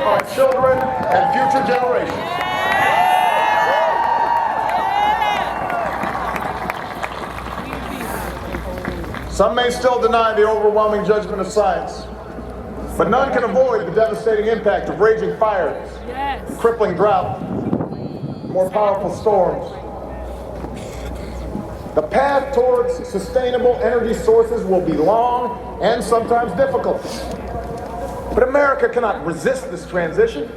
our children and future generations. Some may still deny the overwhelming judgment of science, but none can avoid the devastating impact of raging fires, crippling drought, more powerful storms. The path towards sustainable energy sources will be long and sometimes difficult. But America cannot resist this transition.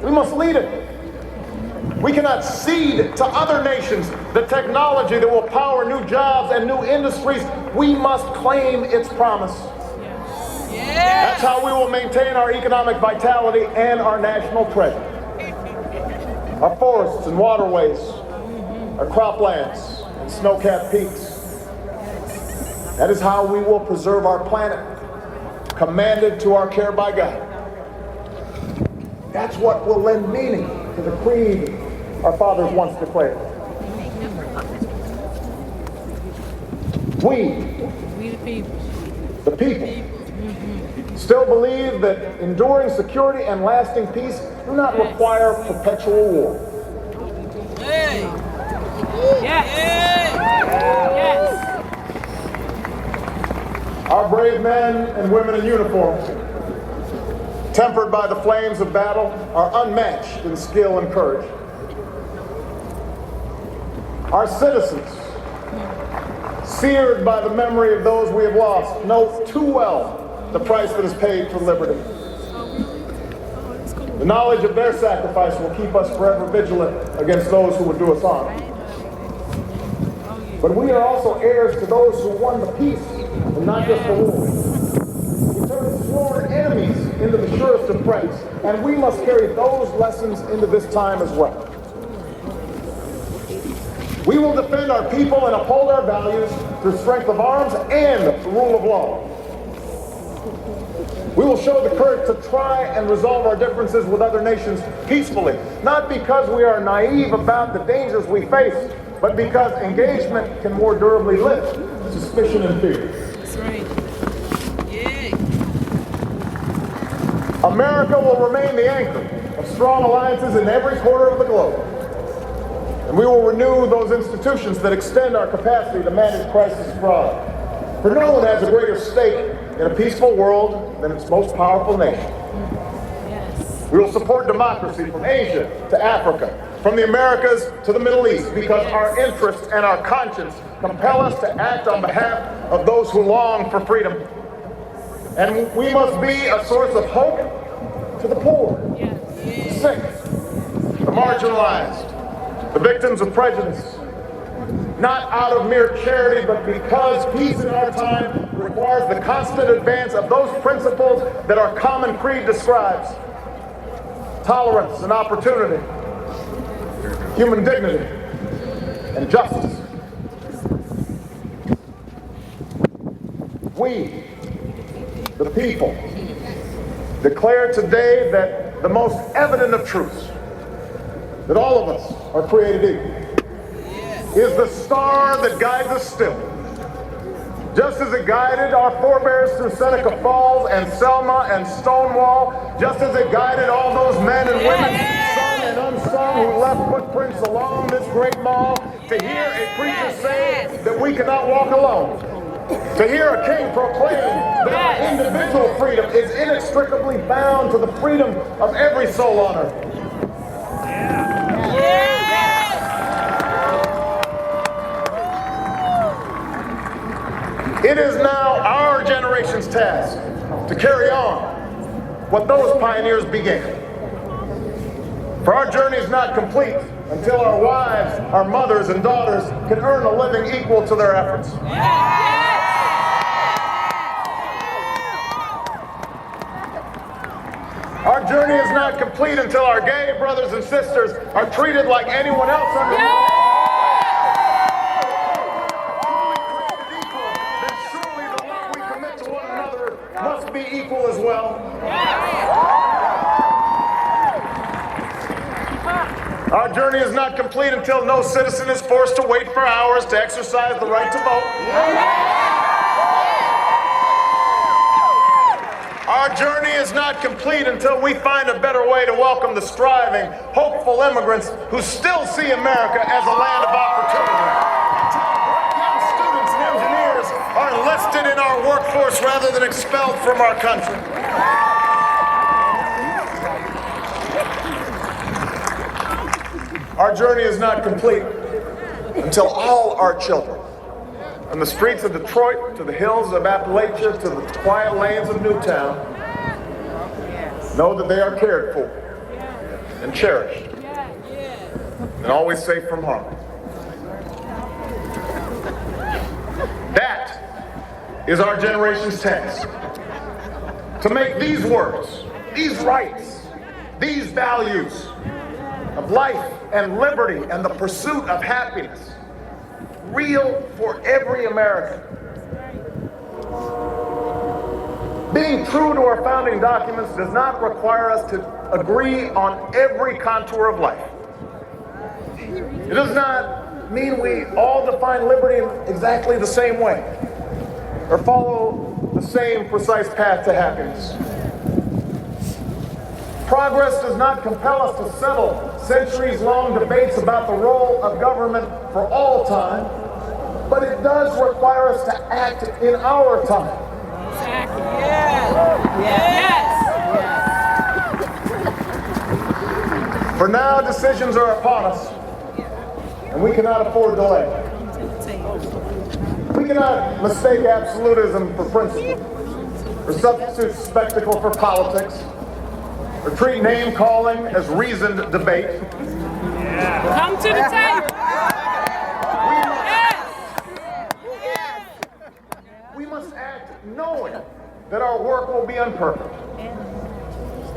We must lead it. We cannot cede to other nations the technology that will power new jobs and new industries. We must claim its promise. That's how we will maintain our economic vitality and our national treasure. Our forests and waterways, our croplands and snow-capped peaks. That is how we will preserve our planet, commanded to our care by God. That's what will lend meaning to the creed our fathers once declared. We, the people, still believe that enduring security and lasting peace do not require perpetual war. Our brave men and women in uniform, tempered by the flames of battle, are unmatched in skill and courage. Our citizens, seared by the memory of those we have lost, know too well the price that is paid for liberty. The knowledge of their sacrifice will keep us forever vigilant against those who would do us harm. But we are also heirs to those who won the peace and not just the war. We turned sworn enemies into the surest of friends, and we must carry those lessons into this time as well. We will defend our people and uphold our values through strength of arms and the rule of law. We will show the courage to try and resolve our differences with other nations peacefully, not because we are naive about the dangers we face, but because engagement can more durably lift suspicion and fear. That's right. Yay. America will remain the anchor of strong alliances in every corner of the globe. And we will renew those institutions that extend our capacity to manage crisis abroad. For no one has a greater stake in a peaceful world than its most powerful nation. Yes. We will support democracy from Asia to Africa, from the Americas to the Middle East, because our interests and our conscience compel us to act on behalf of those who long for freedom. And we must be a source of hope to the poor, the sick, the marginalized, the victims of prejudice, not out of mere charity, but because peace in our time requires the constant advance of those principles that our common creed describes: tolerance and opportunity, human dignity, and justice. We, the people, declare today that the most evident of truths, that all of us are created equal, is the star that guides us still. Just as it guided our forebears through Seneca Falls and Selma and Stonewall, just as it guided all those men and women, sung and unsung, who left footprints along this great mall, to hear a preacher say that we cannot walk alone, to hear a king proclaim that our individual freedom is inextricably bound to the freedom of every soul on earth. It is now our generation's task to carry on what those pioneers began. For our journey is not complete until our wives, our mothers, and daughters can earn a living equal to their efforts. Our journey is not complete until our gay brothers and sisters are treated like anyone else under the law. Must be equal as well. Our journey is not complete until no citizen is forced to wait for hours to exercise the right to vote. Our journey is not complete until we find a better way to welcome the striving, hopeful immigrants who still see America as a land of opportunity. Young students and engineers are enlisted in our workforce rather than expelled from our country. Our journey is not complete until all our children, from the streets of Detroit to the hills of Appalachia to the quiet lanes of Newtown, know that they are cared for and cherished and always safe from harm. That is our generation's task. To make these words, these rights, these values of life and liberty and the pursuit of happiness real for every American. Being true to our founding documents does not require us to agree on every contour of life. It does not mean we all define liberty in exactly the same way or follow the same precise path to happiness. Progress does not compel us to settle centuries-long debates about the role of government for all time, but it does require us to act in our time. Exactly. Yes. For now, decisions are upon us, and we cannot afford delay. We cannot mistake absolutism for principle, or substitute spectacle for politics, or treat name-calling as reasoned debate. Come to the table. We must act knowing that our work will be imperfect.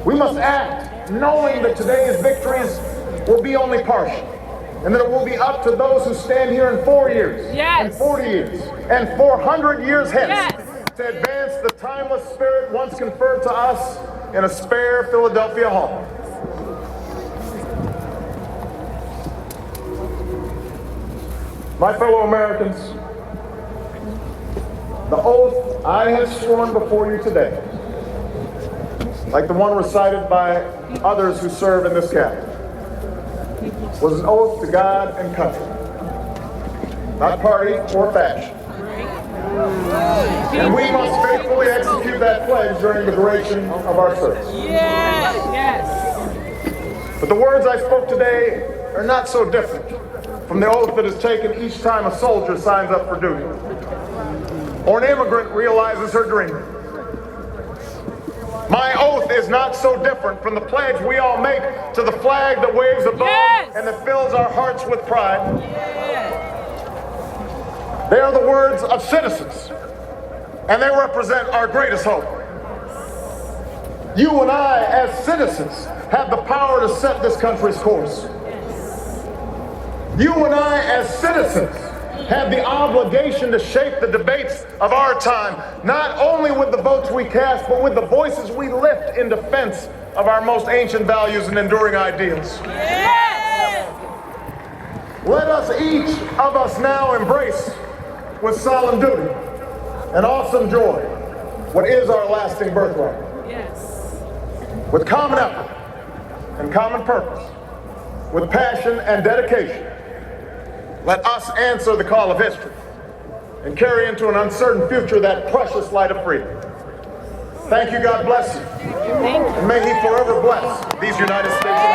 We must act knowing that today's victories will be only partial, and that it will be up to those who stand here in 4 years, and 40 years, and 400 years hence to advance the timeless spirit once conferred to us in a spare Philadelphia home. My fellow Americans, the oath I have sworn before you today, like the one recited by others who serve in this Capitol, was an oath to God and country, not party or faction. And we must faithfully execute that pledge during the duration of our service. But the words I spoke today are not so different from the oath that is taken each time a soldier signs up for duty, or an immigrant realizes her dream. My oath is not so different from the pledge we all make to the flag that waves above and that fills our hearts with pride. They are the words of citizens, and they represent our greatest hope. You and I, as citizens, have the power to set this country's course. You and I, as citizens, have the obligation to shape the debates of our time, not only with the votes we cast, but with the voices we lift in defense of our most ancient values and enduring ideals. Let us, each of us, now embrace with solemn duty and awesome joy what is our lasting birthright. With common effort and common purpose, with passion and dedication, let us answer the call of history and carry into an uncertain future that precious light of freedom. Thank you, God bless you. And may He forever bless these United States of America.